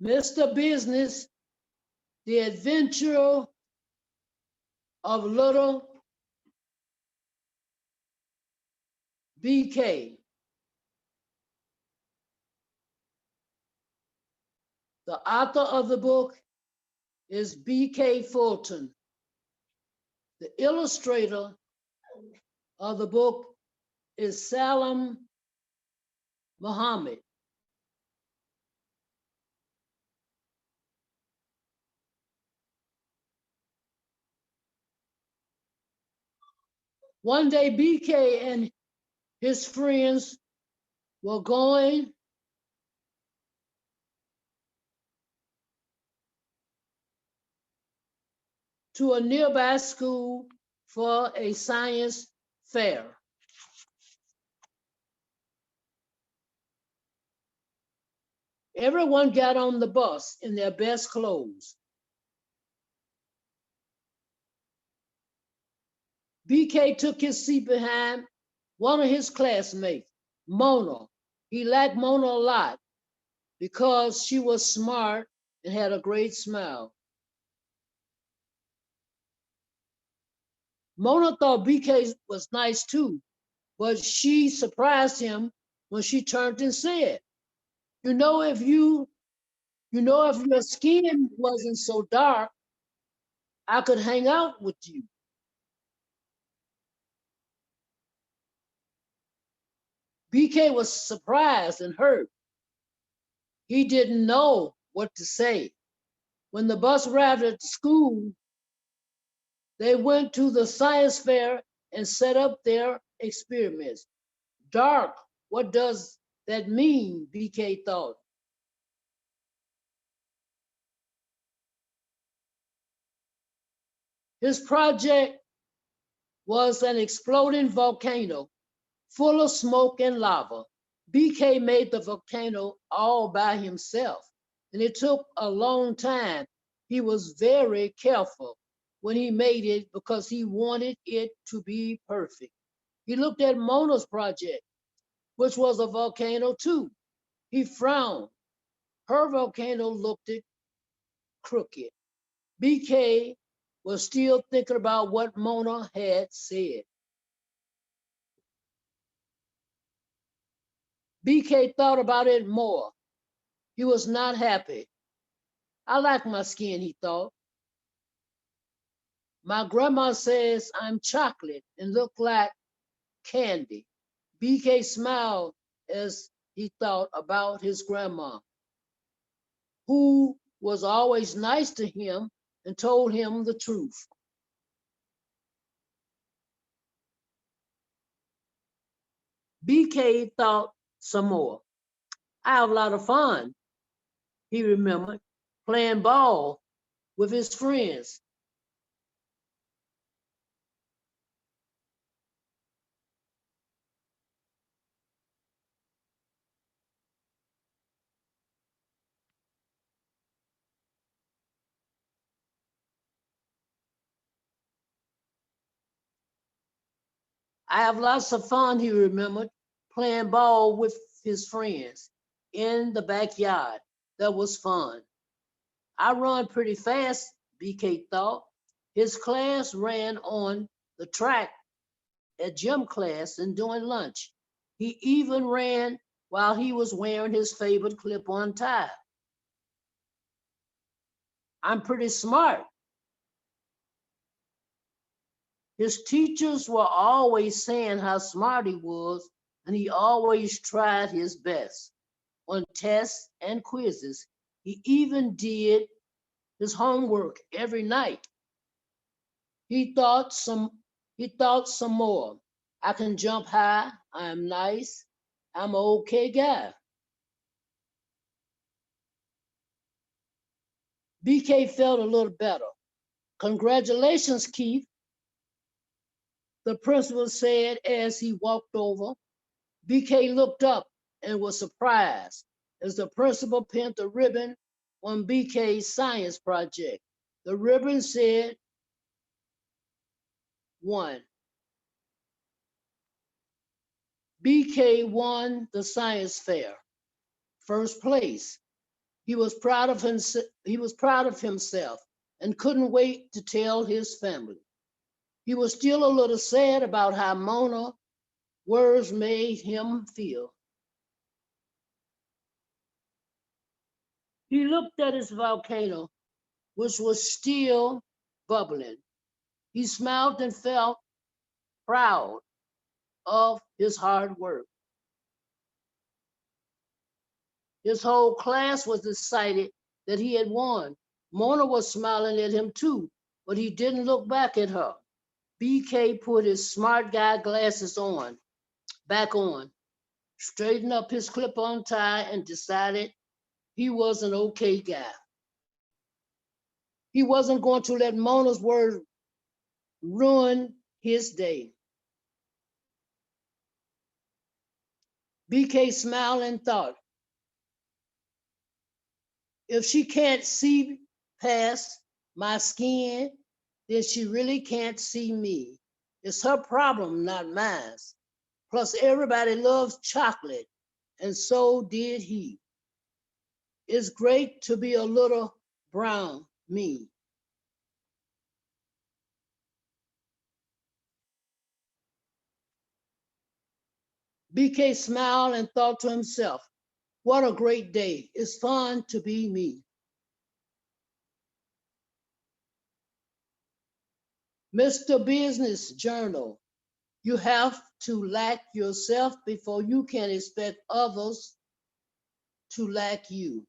Mr. Business, The Adventure of Little BK. The author of the book is B.K. Fulton. The illustrator of the book is Salam Muhammad. One day, BK and his friends were going to a nearby school for a science fair. Everyone got on the bus in their best clothes. BK took his seat behind one of his classmates, Mona. He liked Mona a lot because she was smart and had a great smile. Mona thought BK was nice too, but she surprised him when she turned and said, you know, if your skin wasn't so dark, I could hang out with you. BK was surprised and hurt. He didn't know what to say. When the bus arrived at the school, they went to the science fair and set up their experiments. Dark, what does that mean? BK thought. His project was an exploding volcano full of smoke and lava. BK made the volcano all by himself, and it took a long time. He was very careful when he made it because he wanted it to be perfect. He looked at Mona's project, which was a volcano too. He frowned. Her volcano looked crooked. BK was still thinking about what Mona had said. BK thought about it more. He was not happy. I like my skin, he thought. My grandma says I'm chocolate and look like candy. BK smiled as he thought about his grandma, who was always nice to him and told him the truth. BK thought some more. I have a lot of fun, he remembered, playing ball with his friends. I have lots of fun, he remembered, playing ball with his friends in the backyard. That was fun. I run pretty fast, BK thought. His class ran on the track at gym class and during lunch. He even ran while he was wearing his favorite clip-on tie. I'm pretty smart. His teachers were always saying how smart he was, and he always tried his best on tests and quizzes. He even did his homework every night. He thought some more. I can jump high. I'm nice. I'm an okay guy. BK felt a little better. Congratulations, Keith, the principal said as he walked over. BK looked up and was surprised as the principal pinned the ribbon on BK's science project. The ribbon said 1. BK won the science fair, first place. He was proud of himself and couldn't wait to tell his family. He was still a little sad about how Mona's words made him feel. He looked at his volcano, which was still bubbling. He smiled and felt proud of his hard work. His whole class was excited that he had won. Mona was smiling at him too, but he didn't look back at her. BK put his smart guy glasses back on, straightened up his clip-on tie, and decided he was an okay guy. He wasn't going to let Mona's word ruin his day. BK smiled and thought, if she can't see past my skin, then she really can't see me. It's her problem, not mine. Plus, everybody loves chocolate, and so did he. It's great to be a little brown me. BK smiled and thought to himself, what a great day. It's fun to be me. Mr. Business Journal, you have to lack yourself before you can expect others to lack you.